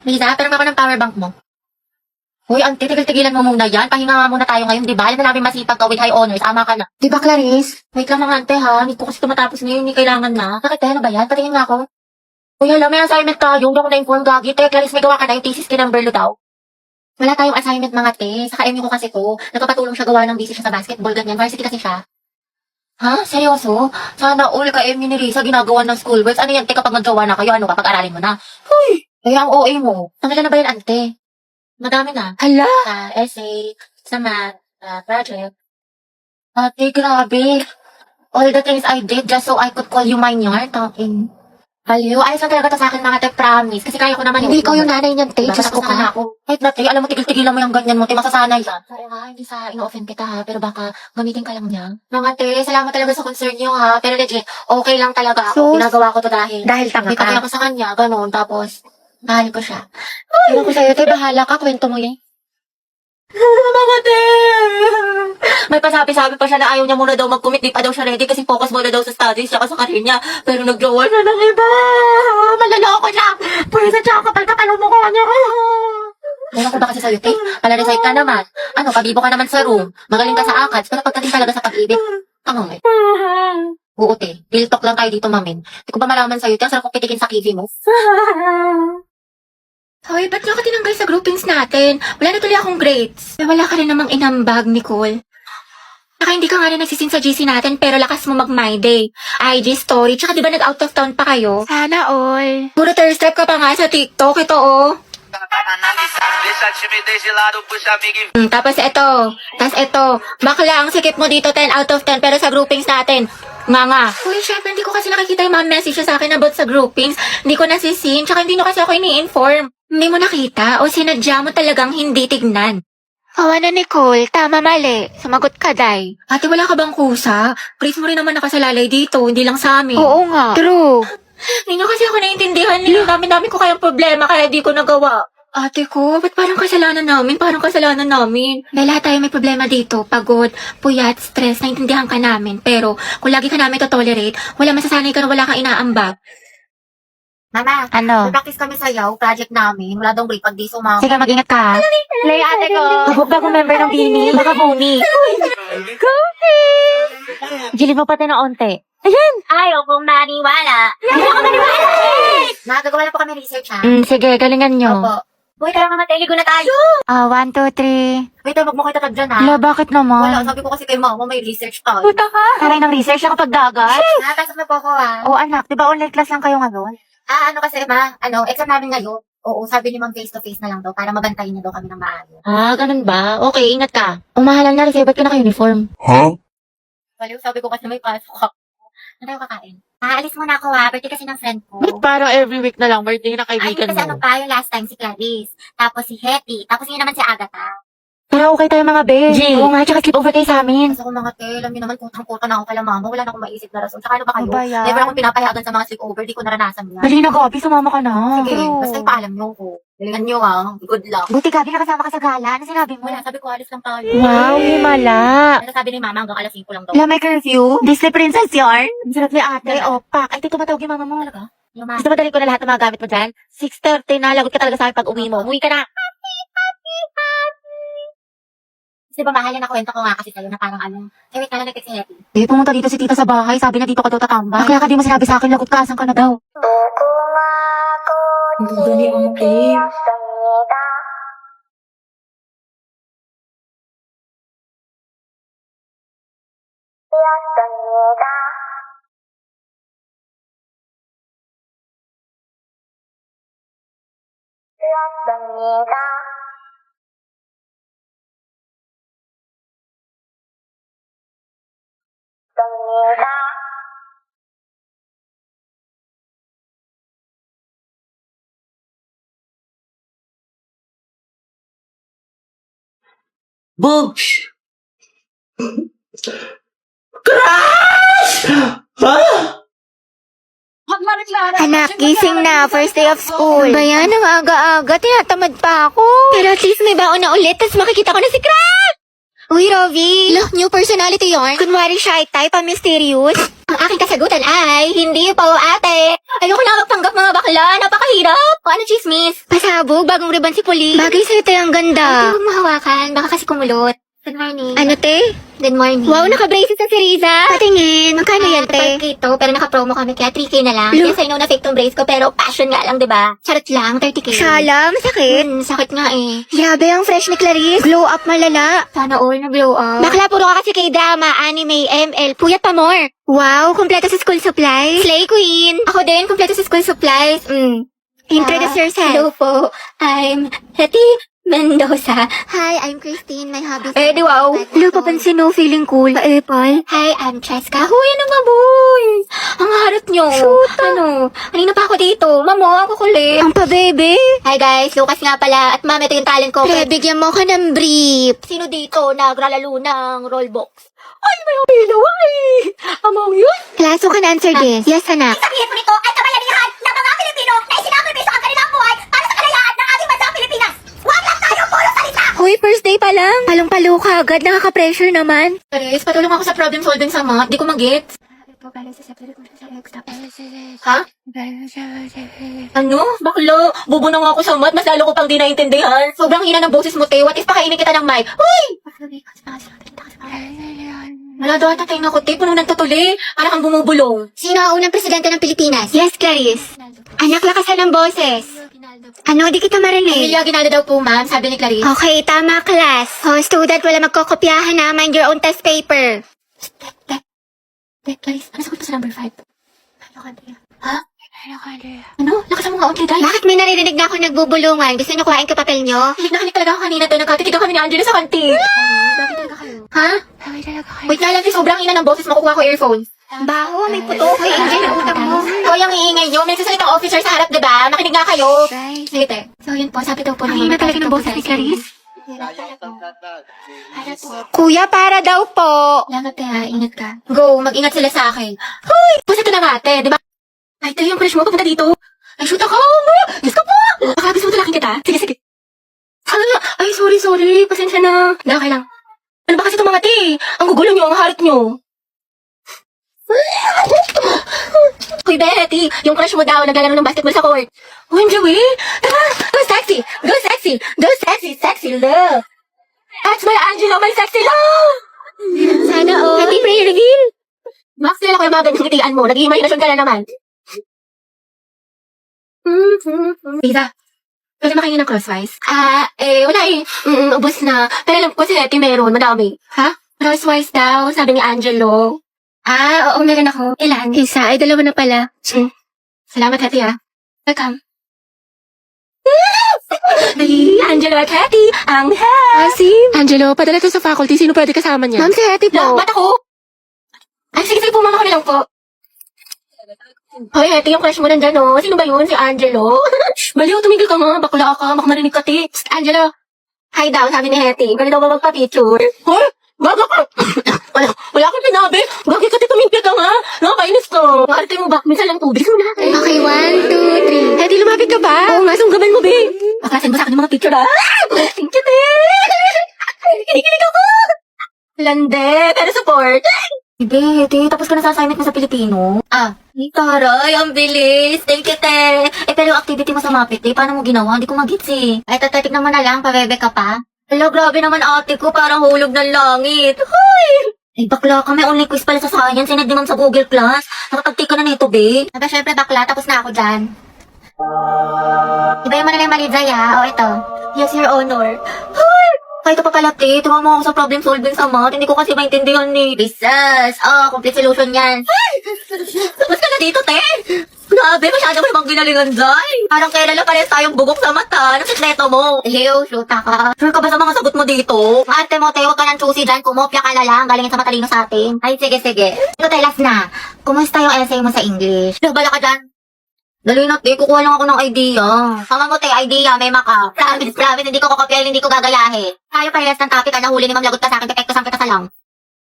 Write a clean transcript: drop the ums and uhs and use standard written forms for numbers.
Liza, pero ako ng power bank mo. Uy, auntie, tigil-tigilan mo muna yan. Pahinga nga muna tayo ngayon, di ba? Alam na namin masipag ka with high honors. Tama ka na. Di ba, Clarice? Wait lang mga ante, ha? Hindi ko kasi tumatapos ngayon. Hindi kailangan na. Bakit, ano ba yan? Patingin nga ako. Uy, hala, may assignment tayo. Hindi ako na-inform, Gagi. Clarice, may gawa ka na yung thesis kinumber daw. Wala tayong assignment, mga te. Saka MU ko kasi to. Nagpapatulong siya gawa ng busy siya sa basketball, ganyan. Varsity kasi siya. Ha? Seryoso? Sana all ka MU ni Risa ginagawa ng schoolworks. Ano yan, te, kapag naggawa na kayo, ano ka, pag-aralin mo na? Uy! Kaya ang OA mo. Ang ilan na ba yan, ante? Madami na. Hala! Sa essay, sa math, project. Ate, grabe. All the things I did just so I could call you mine yard talking. Aliw, ayos lang talaga to sa akin mga te, promise. Kasi kaya ko naman Hindi ikaw yung nanay niyan, te. Diyos ko ka. Ako. Kahit na te, alam mo, tigil-tigilan mo yung ganyan mo, te, masasanay ka. Sorry ha, hindi sa ino-offend kita ha, pero baka gamitin ka lang niya. Mga te, salamat talaga sa concern niyo ha, pero legit, okay lang talaga ako. So, Ginagawa ko to dahil tanga may pati ka. ako sa kanya, ganun, tapos, mahal ko siya. Pero ko sa'yo, te, bahala ka, kwento mo yan. Mga te! May pasabi-sabi pa siya na ayaw niya muna daw mag-commit, di pa daw siya ready kasi focus muna daw sa studies siya sa career niya. Pero nag-jowa siya ng iba! Malaloko siya! Pwede siya kapal kapal mo ko niya! Meron ko ba kasi sa'yo, te? Pala-recite ka naman. Ano, pabibo ka naman sa room. Magaling ka sa ACADS, pero pagdating talaga sa pag-ibig, tangang eh. Oo, te. Real talk lang tayo dito, mamin. Hindi ko ba malaman sa'yo, te? Ang sarap kong kitikin sa kiwi mo. Hoy, ba't niyo ako tinanggal sa groupings natin? Wala na tuloy akong grades. Wala ka rin namang inambag, Nicole. Saka hindi ka nga rin nagsisin sa GC natin, pero lakas mo mag-my day. IG story, tsaka di ba nag-out of town pa kayo? Sana all. Puro third step ka pa nga sa TikTok, ito oh. Deixa a timidez de lado, puxa amigo e Tapos ito, bakla ang sikip mo dito 10 out of 10, pero sa groupings natin, nga. Uy, syempre, hindi ko kasi nakikita yung mga message sa akin about sa groupings. Hindi ko nasisin, tsaka hindi nyo kasi ako ini-inform. Hindi mo nakita o sinadya mo talagang hindi tignan. Awa na, Nicole. Tama, mali. Sumagot ka, Day. Ate, wala ka bang kusa? Praise mo rin naman nakasalalay dito, hindi lang sa amin. Oo nga. True. Hindi nyo kasi ako naiintindihan nila. Dami ko kayang problema kaya di ko nagawa. Ate ko, ba't parang kasalanan namin? Parang kasalanan namin. Dahil lahat tayo may problema dito. Pagod, puyat, stress, naiintindihan ka namin. Pero kung lagi ka namin to-tolerate, wala masasanay ka na wala kang inaambag. Mama, Ano? practice kami sayaw, project namin. Wala daw break pag di sumama. Sige, mag-ingat ka. Lay, ate ko. Habog ba kung member ng Bini? Baka Buni. Gilid mo pati ng onte. Ayan. Ayaw kong maniwala. Nagagawa na po kami research ha. Sige, galingan nyo. Opo. Uy, tara nga mateligo na tayo. 1, 2, 3. Wait, wag mo kayo tatag dyan ha. Hala, bakit naman? Wala, sabi ko kasi kay mama may research tayo. Puta ka. Taray ng research ako pag dagat. Napasok na po ako ha. Oo, anak. Diba online class lang kayo ngayon? Ano kasi exam namin ngayon. Oo, sabi ni ma'am face-to-face na lang daw para mabantayin niya daw kami ng maayos. Ganun ba? Okay, ingat ka. Umahalan na rin sa'yo. Ba't ka naka-uniform? Baliw, sabi ko kasi may pasok ako. Ano tayo kakain? Aalis muna ako ha, birthday kasi ng friend ko. Ba't parang every week na lang birthday na Ay, kaibigan kasi ano mo? pa, yung last time si Clarice. Tapos si Hetty. Tapos yun naman si Agatha. Pero okay tayo mga be. G. Oo nga, tsaka sleep over kayo sa amin. Kasi kung mga te, alam niyo naman kutang-kuta na ako kala mama. Wala na akong maisip na rason. Tsaka ano ba kayo? Ano ba yan? Never akong pinapayagan sa mga sleepover. Di ko naranasan yan. Dali na, Gabi. Sumama ka na. Sige, basta ipaalam niyo ko. Galingan niyo ha. Good luck. Buti, Gabi, nakasama ka sa gala. Ano sinabi mo? Wala, sabi ko alis lang tayo. Wow, himala. Pero sabi ni mama hanggang alas 5 lang daw. Wala, may curfew. Disney Princess yarn. Ang sarap ni ate. Opak. Ay, tumatawag yung mama mo. Talaga? Yung mama. Gusto mo dalhin ko na lahat ng mga gamit mo dyan? 6:30 na. Lagot ka talaga sa akin pag uwi mo. Umuwi ka na. Di ba mahal yan na kwento ko nga kasi sa'yo na parang wait ka na nag-text si Hetty. Pumunta dito si tita sa bahay. Sabi na dito ka daw tatambay. Kaya ka di mo sinabi sa akin. Lagot ka. Asan ka na daw? Hindi ni ate. Boobs! Crush! Ha? Anak, gising na. First day of school. Bayan, ang aga-aga. Tinatamad pa ako. Pero at least may baon na ulit. Tapos makikita ko na si Crab! Uy, Rovi! Look, new personality yarn. Kunwari shy type, mysterious. Ang aking kasagutan ay, hindi po, ate. Ayoko na magpanggap mga bakla, napakahirap. O ano, chismis? Pasabog, bagong ribbon si Puli. Bagay sa'yo, te, ang ganda. Huwag mahawakan, baka kasi kumulot. Good morning. Ano, te? Good morning. Wow, naka-braces na si Riza. Patingin, magkano yan, te? Ito, pero naka-promo kami, kaya 3K na lang. Yes, I know na fake tong brace ko, pero passion nga lang, diba? Charot lang, 30K. Shala, masakit. Sakit nga eh. Grabe ang fresh ni Clarice. Glow up malala. Sana all na glow up. Bakla, puro ka kasi kay drama, anime, ML, puyat pa more. Wow, kumpleto sa school supplies. Slay queen. Ako din, kumpleto sa school supplies. Introduce yourself. Hello po, I'm Hetty Mendoza. Hi, I'm Christine. My hobby is... di wow. Hello, papansin mo, feeling cool. Apple. Hi, I'm Cheska. Huy, ano ba, boys? Ang harot nyo. Shoot. Ano? Kanina pa ako dito. Mamo, ako kulit. Ang pa-bebe. Hi, guys. Lucas nga pala. At ma'am, ito yung talent ko. Pre, bigyan mo ka ng brief. Sino dito naglalaro ng rollbox? Ay, may umilo. Ay! Among yun? Class, who can answer this? Yes, anak. Sabihin mo nito ay kabayanihan ng mga Pilipino na isinacrifice ang kanilang buhay para sa kalayaan ng ating bansang Pilipinas. Huwag lang tayo puro salita! Hoy, first day pa lang. Palong-palo ka agad. Nakaka-pressure naman. Paris, patulong ako sa problem solving sa math. Di ko mag-get. Ha? Ano? Bakla? Bobo na nga ako sa math. Mas lalo ko pang di naintindihan. Sobrang hina ng boses mo, te. What if pakainin kita ng mic? Uy! Wala daw tatay na ko, te. Puno ng tutuli. Para kang bumubulong. Sino ang unang presidente ng Pilipinas? Yes, Clarice. Anak, lakasan ng boses. Ano, di kita marinig. Emilia Aguinaldo daw po, ma'am. Sabi ni Clarice. Okay, tama, class. Oh, student, wala magkokopyahan na. Mind your own test paper. Clarice, ano sagot pa sa number 5? Ha? Ano? Lakasan mo nga, okay, guys. Bakit may naririnig na ako nagbubulungan? Gusto niyo kuhain ko papel niyo? Hilig na hilig talaga ako kanina to. Nagkatitigaw kami ni Angela sa kantin. Bakit talaga kayo? Ha? Wait na lang, sobrang hina ng boses mo. Kukuha ko earphones. Baho, may puto. Hoy, Angel, utang mo. Hoy, ang iingay nyo. May sasalitang officer sa harap, diba? Makinig nga kayo. Right. Sige, te. So, yun po. Sabi daw po Ang hina talaga ng boses ni Clarice. Para po. Kuya, para daw po. Salamat, te, ha. Ingat ka. Go. Mag-ingat sila sa akin. Hoy! Basta ito na nga, te. Diba? Ay, te, yung crush mo. Papunta dito. Ay, shoot ako. Yes ka po. Baka gusto mo talaking kita. Sige, sige. Ay, sorry. Pasensya na. Okay lang. Ano ba kasi itong mga te? Ang gugulo nyo, ang harot nyo. Hoy, Betty, yung crush mo daw naglalaro ng basketball sa court. Oh, Joey, tara, go sexy, sexy love. That's my Angelo, my sexy love. Sana all. Happy prayer reveal. Max, nila ko yung mga ganyan ngitian mo. Nag-imagination ka na naman. Lisa, pwede makingin ng crosswise? Wala eh. Ubus na. Pero alam ko si Hetty meron, madami. Ha? Crosswise daw, sabi ni Angelo. Oo, meron ako. Ilan? Isa, ay dalawa na pala. Salamat, Hetty, ha. Welcome. Ay, Angelo at Hetty, ang Asim. Angelo, padala to sa faculty. Sino pwede kasama niya? Ma'am, si Hetty po. Ba't ako? Ay, sige, pumama ko na lang po. Hoy, Hetty, yung crush mo nandyan, no? Sino ba yun? Si Angelo? Baliw, tumigil ka nga. Bakla ka. Baka marinig ka, ti. Angelo. Hi daw, sabi ni Hetty. Pwede daw ba magpa-picture? Hoy! Bago ka! wala akong sinabi! Gagi ka, tumigil ka nga! Nakakainis to! Arte mo ba? Minsan lang tubig mo na. Okay, 1, 2, 3. Hetty, lumapit ka ba? Oo nga, sunggaban mo, be! Pakasin mo sa akin yung mga picture, ha? Thank you, te! Kinikilig ako! Lande, pero support! Be, te, tapos ka na sa assignment mo sa Pilipino? Taray, ang bilis! Thank you, te! Pero yung activity mo sa Mapit, te, paano mo ginawa? Hindi ko mag-gets, eh. Ay, tatignan mo na lang, pabebe ka pa. Hello, grabe naman ate ko, parang hulog ng langit. Hoy! Ay, bakla ka, may only quiz pala sa science, sinad naman sa Google Class. Nakatagtik ka na nito, be. Aba, syempre bakla, tapos na ako dyan. Iba yung manila yung malizay, ha? O, ito. Yes, your honor. Hoy! Kahit pa pala, te, tuwa mo ako sa problem solving sa math. Hindi ko kasi maintindihan ni Bisas. Complete solution yan. Tapos ka na dito, te. Grabe, masyado mo namang ginalingan dyan. Parang kailan lang parehas tayong bugok sa mata. Anong sikreto mo? Ew, shoota ka. Sure ka ba sa mga sagot mo dito? Ate mo, te, huwag ka nang choosy dyan. Kumopya ka na lang. Galingin sa matalino sa atin. Ay, sige. Ito, te, last na. Kumusta yung essay mo sa English? Bala ka dyan. Dali na, te. Kukuha lang ako ng idea. Sama mo, te, idea. May maka. Promise. Hindi ko kokopyahin, hindi ko gagayahin. Tayo parehas ng topic. Nahuli ni Ma'am Lagot ka sa akin. Pepekto sang kita sa lang.